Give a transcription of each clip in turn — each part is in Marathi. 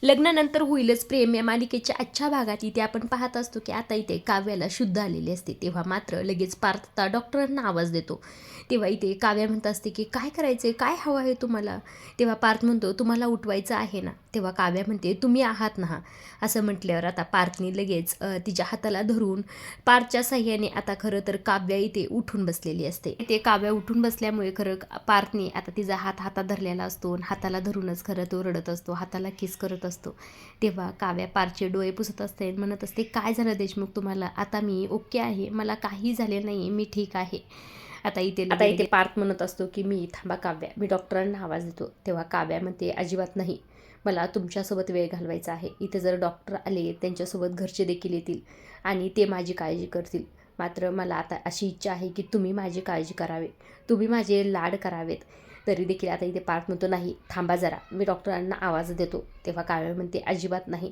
लग्नानंतर होईलच प्रेम या मालिकेच्या आजच्या भागात इथे आपण पाहत असतो की आता इथे काव्याला शुद्ध आलेली असते. तेव्हा मात्र लगेच पार्थ डॉक्टरांना आवाज देतो. तेव्हा इथे काव्या म्हणत असते की काय करायचे, काय हवं आहे तुम्हाला. तेव्हा पार्थ म्हणतो तुम्हाला उठवायचं आहे ना. तेव्हा काव्या म्हणते तुम्ही आहात ना. असं म्हटल्यावर आता पार्थने लगेच तिच्या हाताला धरून पार्थच्या साह्याने आता खरं तर काव्या इथे उठून बसलेली असते. ते काव्या उठून बसल्यामुळे खरं पार्थने आता तिचा हातात धरलेला असतो. हाताला धरूनच खरं तो रडत असतो, हाताला किस करत असतो. तेव्हा काव्या पार्थचे डोळे पुसत असते, म्हणत असते काय झालं देशमुख तुम्हाला. आता मी ओके आहे, मला काही झाले नाही, मी ठीक आहे. आता इथे पार्थ म्हणत असतो की मी थांबा काव्या, मी डॉक्टरांना आवाज देतो. तेव्हा काव्या म्हणते अजिबात नाही, मला तुमच्यासोबत वेळ घालवायचा आहे. इथे जर डॉक्टर आले त्यांच्यासोबत घरचे देखील येतील आणि ते माझी काळजी करतील. मात्र मला आता अशी इच्छा आहे की तुम्ही माझी काळजी करावे, तुम्ही माझे लाड करावेत. तरी देखील आता इथे पार्थ म्हणतो नाही थांबा जरा, मी डॉक्टरांना आवाज देतो. तेव्हा काव्या म्हणते अजिबात नाही,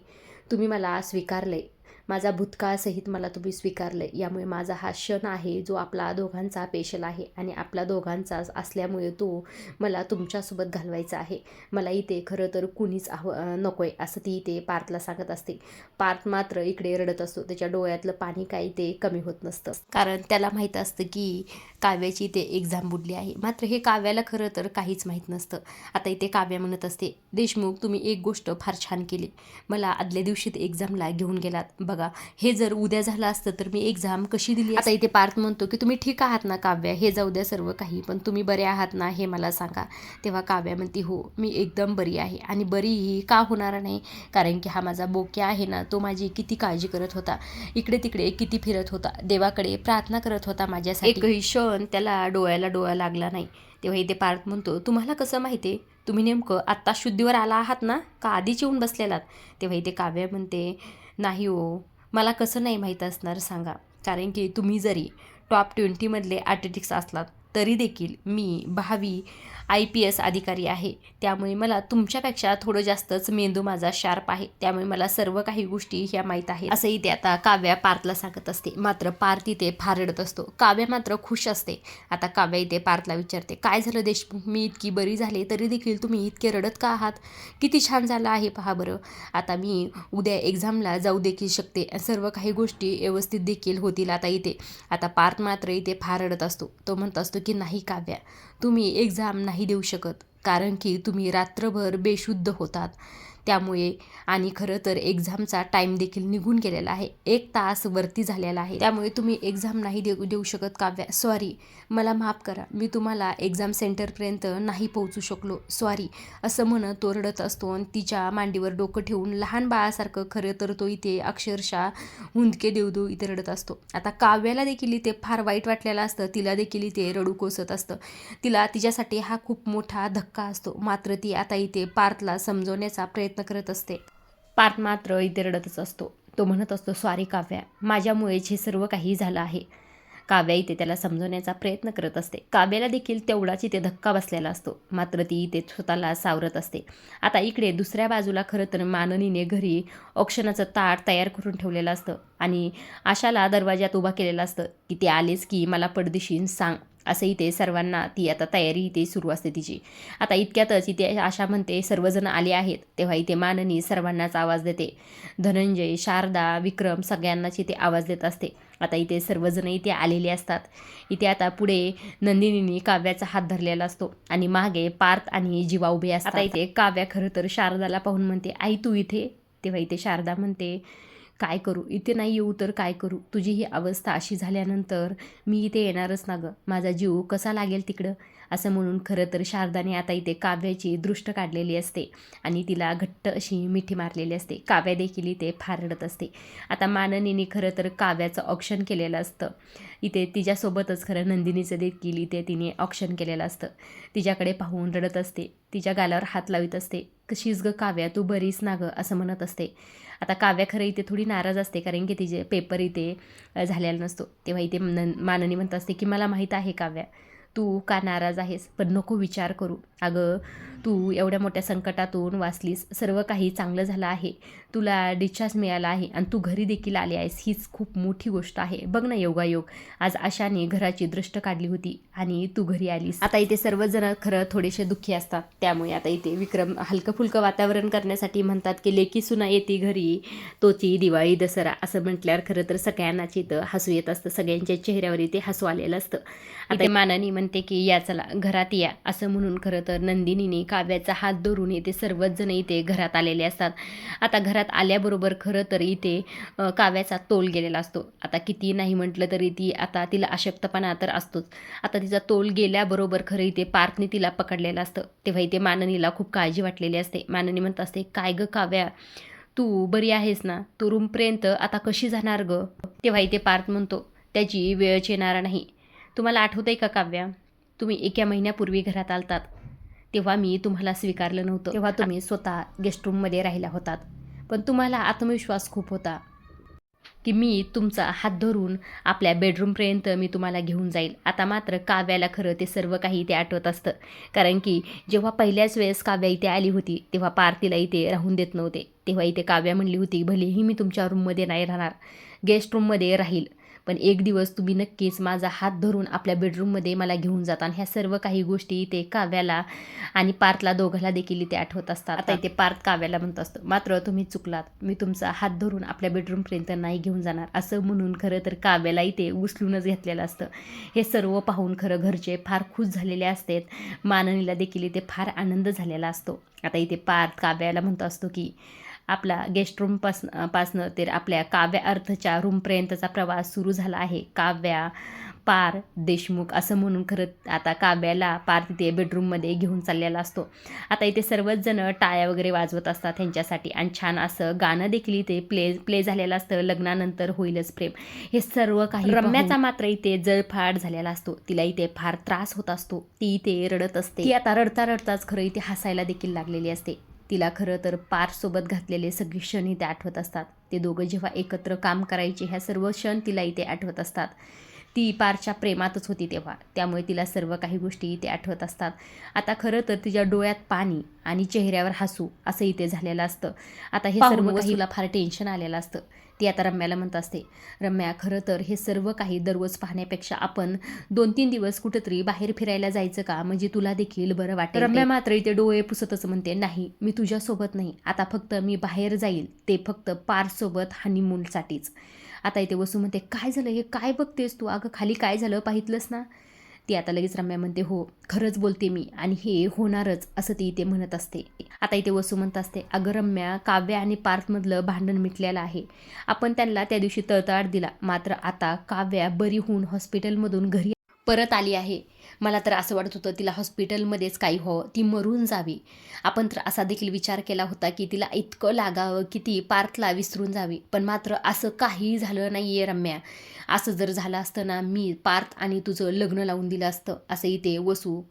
तुम्ही मला स्वीकारलंय, माझा भूतकाळसहित मला तुम्ही स्वीकारलं आहे. यामुळे माझा हा क्षण आहे जो आपला दोघांचा पेशल आहे आणि आपला दोघांचा असल्यामुळे तो मला तुमच्यासोबत घालवायचा आहे. मला इथे खरं तर कुणीच नको आहे असं ती इथे पार्थला सांगत असते. पार्थ मात्र इकडे रडत असतो. त्याच्या डोळ्यातलं पाणी काही ते कमी होत नसतं, कारण त्याला माहीत असतं की काव्याची इथे एक्झाम बुडली आहे. मात्र हे काव्याला खरं तर काहीच माहीत नसतं. आता इथे काव्या म्हणत असते देशमुख तुम्ही एक गोष्ट फार छान केली, मला आदल्या दिवशी एक्झामला घेऊन गेलात. बघा हे जर उद्या झालं असतं तर मी एक्झाम कशी दिली. आता इथे पार्थ म्हणतो की तुम्ही ठीक आहात ना काव्या, हे जाऊ द्या सर्व काही, पण तुम्ही बरे आहात ना हे मला सांगा. तेव्हा काव्या म्हणते हो मी एकदम बरी आहे. आणि बरी ही का होणार नाही, कारण की हा माझा बोक्या आहे ना, तो माझी किती काळजी करत होता, इकडे तिकडे किती फिरत होता, देवाकडे प्रार्थना करत होता माझ्यासाठी. एकही क्षण त्याला डोळ्याला डोळा लागला नाही. तेव्हा इथे पार्थ म्हणतो तुम्हाला कसं माहिती आहे, तुम्ही नेमकं आत्ता शुद्धीवर आला आहात ना का आधीच येऊन बसलेलात. तेव्हा इथे काव्य म्हणते नाही हो, मला कसं नाही माहीत असणार सांगा, कारण की तुम्ही जरी टॉप 20मधले ॲथलेटिक्स असलात तरी देखील मी 12वी IPS अधिकारी आहे. त्यामुळे मला तुमच्यापेक्षा थोडं जास्तच मेंदू माझा शार्प आहे, त्यामुळे मला सर्व काही गोष्टी ह्या माहीत आहेत असं इथे आता काव्या पार्थला सांगत असते. मात्र पार्थ इथे फार रडत असतो. काव्या मात्र खुश असते. आता काव्या इथे पार्थला विचारते काय झालं देशमुख, मी इतकी बरी झाले तरी देखील तुम्ही इतके रडत का आहात, किती छान झालं आहे पहा बरं. आता मी उद्या एक्झामला जाऊ देखील शकते, सर्व काही गोष्टी व्यवस्थित देखील होतील. आता पार्थ मात्र इथे फार रडत असतो. तो म्हणत असतो की नाही काव्या, तुम्ही एक्झाम नाही देऊ शकत, कारण की तुम्ही रात्रभर बेशुद्ध होतात. त्यामुळे आणि खरं तर एक्झामचा टाईम देखील निघून गेलेला आहे, 1 तास वरती झालेला आहे. त्यामुळे तुम्ही एक्झाम नाही देऊ शकत काव्या, सॉरी, मला माफ करा, मी तुम्हाला एक्झाम सेंटरपर्यंत नाही पोहोचू शकलो, सॉरी. असं म्हणत तो रडत असतो आणि तिच्या मांडीवर डोकं ठेवून लहान बाळासारखं खरं तर तो इथे अक्षरशः हुंदके देऊ देऊ इथे रडत असतो. आता काव्याला देखील इथे फार वाईट वाटलेलं असतं, तिला देखील इथे रडू कोसत असतं. तिच्यासाठी हा खूप मोठा धक्का असतो. मात्र ती आता इथे पार्थला समजवण्याचा प्रयत्न करत असते. पार्थ मात्र इथे रडतच असतो. तो म्हणत असतो सॉरी काव्या, माझ्यामुळेच हे सर्व काही झालं आहे. काव्या इथे त्याला समजवण्याचा प्रयत्न करत असते. काव्याला देखील तेवढाच इथे धक्का बसलेला असतो. मात्र ती इथे स्वतःला सावरत असते. आता इकडे दुसऱ्या बाजूला खरं तर माननीने घरी औक्षणाचं ताट तयार करून ठेवलेलं असतं आणि आशाला दरवाजात उभा केलेलं असतं की ते आलेच की मला पडदिशी सांग, असं इथे सर्वांना ती आता तयारी इथे सुरू असते तिची. आता इतक्यातच इथे आशा म्हणते सर्वजण आले आहेत. तेव्हा इथे माननी सर्वांनाच आवाज देते. धनंजय, शारदा, विक्रम सगळ्यांनाच इथे आवाज देत असते. आता इथे सर्वजण इथे आलेले असतात. इथे आता पुढे नंदिनीने काव्याचा हात धरलेला असतो आणि मागे पार्थ आणि जीवा उभे असतात. आता इथे काव्या खरं तर शारदाला पाहून म्हणते आई तू इथे. तेव्हा इथे शारदा म्हणते काय करू, इथे नाही येऊ तर काय करू, तुझी ही अवस्था अशी झाल्यानंतर मी इथे येणारच ना गं, माझा जीव कसा लागेल तिकडं. असं म्हणून खरं तर शारदाने आता इथे काव्याची दृष्ट काढलेली असते आणि तिला घट्ट अशी मिठी मारलेली असते. काव्या देखील इथे फार रडत असते. आता माननीने खरं तर काव्याचं ऑक्शन केलेलं असतं. इथे तिच्यासोबतच खरं नंदिनीचं देखील इथे तिने ऑक्शन केलेलं असतं. तिच्याकडे पाहून रडत असते, तिच्या गालावर हात लावित असते. कशीच गं काव्या, तू बरीच ना गं, असं म्हणत असते. आता काव्या खरं इथे थोडी नाराज असते, कारण की तिचे पेपर इथे झालेला नसतो. तेव्हा इथे माननी म्हणत असते की मला माहीत आहे काव्या, तू का नाराज आहेस? पण नको विचार करू. अगं, तू एवढ्या मोठ्या संकटातून वाचलीस, सर्व काही चांगलं झालं आहे, तुला डिस्चार्ज मिळाला आहे आणि तू घरी देखील आली आहेस, हीच खूप मोठी गोष्ट आहे. बघ ना योगायोग, आज आशाने घराची दृष्ट काढली होती आणि तू घरी आलीस. आता इथे सर्वजण खरं थोडेसे दुःखी असतात, त्यामुळे आता इथे विक्रम हलकं फुलकं वातावरण करण्यासाठी म्हणतात की लेकी सुना येते घरी तोची दिवाळी दसरा, असं म्हटल्यावर खरं तर सगळ्यांनाच इथं हसू येत असतं, सगळ्यांच्या चेहऱ्यावर इथे हसू आलेलं असतं. आता मानानी म्हणते की या चला घरात या, असं म्हणून खरं तर नंदिनीने काव्याचा हात धरून इथे सर्वच जण इथे घरात आलेले असतात. आता घरात आल्याबरोबर खरं तर इथे काव्याचा तोल गेलेला असतो. आता किती नाही म्हटलं तरी ती आता तिला अशक्तपणा तर असतोच. आता तिचा तोल गेल्याबरोबर खरं इथे पार्थने तिला पकडलेलं असतं. तेव्हा इथे माननीला खूप काळजी वाटलेली असते. माननी म्हणत असते, काय गं काव्या, तू बरी आहेस ना? तू रूमपर्यंत आता कशी जाणार गं? तेव्हा इथे पार्थ म्हणतो, त्याची वेळच येणार नाही. तुम्हाला आठवतंय का काव्या, तुम्ही एका महिन्यापूर्वी घरात आलतात तेव्हा मी तुम्हाला स्वीकारलं नव्हतं. तेव्हा तुम्ही स्वतः गेस्ट रूममध्ये राहिला होतात, पण तुम्हाला आत्मविश्वास खूप होता की मी तुमचा हात धरून आपल्या बेडरूमपर्यंत मी तुम्हाला घेऊन जाईल. आता मात्र काव्याला खरं ते सर्व काही इथे आठवत असतं, कारण की जेव्हा पहिल्याच वेळेस काव्या इथे आली होती तेव्हा पार्थिला इथे राहून देत नव्हते. तेव्हा इथे काव्या म्हणली होती, भलेही मी तुमच्या रूममध्ये नाही राहणार, गेस्ट रूममध्ये राहील, पण एक दिवस तुम्ही नक्कीच माझा हात धरून आपल्या बेडरूममध्ये मला घेऊन जाता. ह्या सर्व काही गोष्टी इथे काव्याला आणि पार्थला दोघांना देखील इथे आठवत असतात. आता इथे पार्थ काव्याला म्हणत असतो, मात्र तुम्ही चुकलात, मी तुमचा हात धरून आपल्या बेडरूमपर्यंत नाही घेऊन जाणार, असं म्हणून खरं तर काव्याला इथे उचलूनच घेतलेलं असतं. हे सर्व पाहून खरं घरचे फार खुश झालेले असतात. माननीला देखील इथे फार आनंद झालेला असतो. आता इथे पार्थ काव्याला म्हणतो असतो की आपला गेस्ट रूमपासनं ते आपल्या काव्या अर्थच्या रूमपर्यंतचा प्रवास सुरू झाला आहे. काव्या पार देशमुख, असं म्हणून खरं आता काव्याला पार तिथे बेडरूममध्ये घेऊन चाललेला असतो. आता इथे सर्वच जण टाळ्या वगैरे वाजवत असतात त्यांच्यासाठी आणि छान असं गाणं देखील इथे प्ले झालेलं असतं, लग्नानंतर होईलच प्रेम. हे सर्व काही रम्याचा मात्र इथे जळफाट झालेला असतो. तिला इथे फार त्रास होत असतो, ती इथे रडत असते. ती आता रडताच खरं इथे हसायला देखील लागलेली असते. तिला खरं तर पारसोबत घातलेले सगळे क्षण इथे आठवत असतात. ते दोघं जेव्हा एकत्र काम करायचे ह्या सर्व क्षण तिला इथे आठवत असतात. ती पारच्या प्रेमातच होती तेव्हा, त्यामुळे तिला सर्व काही गोष्टी इथे आठवत असतात. आता खरं तर तिच्या डोळ्यात पाणी आणि चेहऱ्यावर हसू असं इथे झालेलं असतं. आता हे सर्व काही तिला फार टेन्शन आलेलं असतं. ती आता रम्याला म्हणत असते, रम्या खरं तर हे सर्व काही दररोज पाहण्यापेक्षा आपण 2-3 दिवस कुठेतरी बाहेर फिरायला जायचं का, म्हणजे तुला देखील बरं वाटेल. रम्या मात्र इथे डोळे पुसतच म्हणते, नाही मी तुझ्यासोबत नाही, आता फक्त मी बाहेर जाईल, ते फक्त पारसोबत हनीमूनसाठीच. आता इथे वसू म्हणते, काय झालं, हे काय बघतेस तू, अगं खाली काय झालं पाहितलंस ना? ती आता लगेच रम्या म्हणते, हो खरंच बोलते मी आणि हे होणारच, असं ती इथे म्हणत असते. आता इथे वसू म्हणत असते, अगं रम्या, काव्या आणि पार्थमधलं भांडण मिटलेलं आहे, आपण त्यांना त्या दिवशी तळतळाट दिला, मात्र आता काव्या बरी होऊन हॉस्पिटलमधून घरी परत आली आहे. मला तर असं वाटत होतं तिला हॉस्पिटलमध्येच काही हो, ती मरून जावी. आपण तर असा देखील विचार केला होता की तिला इतकं लागावं की ती पार्थला विसरून जावी, पण मात्र असं काही झालं नाही आहे रम्या. असं जर झालं असतं ना, मी पार्थ आणि तुझं लग्न लावून दिलं असतं, असं इथे वसू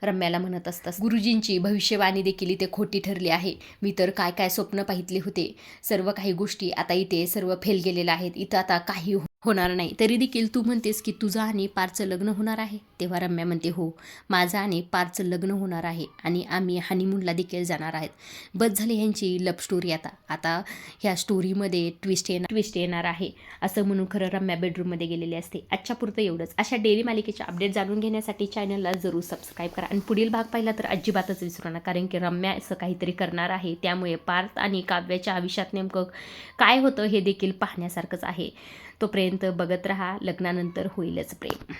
रम्याला म्हणत असतात. गुरुजींची भविष्यवाणी देखील इथे खोटी ठरली आहे. मी तर काय काय स्वप्न पाहितले होते, सर्व काही गोष्टी आता इथे सर्व फेल गेलेल्या आहेत. इथं आता काही होणार नाही. तरी देखील तू म्हणतेस की तुझं आणि पारचं लग्न होणार आहे. तेव्हा रम्या म्हणते, हो माझं आणि पारचं लग्न होणार आहे आणि आम्ही हनीमूनला देखील जाणार आहेत. बस झाली ह्यांची लव्ह स्टोरी. आता ह्या स्टोरीमध्ये ट्विस्ट येणार आहे, असं म्हणून खरं रम्या बेडरूममध्ये गेलेली असते. आजच्या पुरतं एवढंच. अशा डेली मालिकेच्या अपडेट जाणून घेण्यासाठी चॅनलला जरूर सबस्क्राईब करा आणि पुढील भाग पाहिला तर अजिबातच विसरू नका, कारण की रम्या असं काहीतरी करणार आहे, त्यामुळे पार्थ आणि काव्याच्या आयुष्यात नेमकं काय होतं हे देखील पाहण्यासारखंच आहे. तोपर्यंत बघत राहा लग्नानंतर होईलच प्रेम.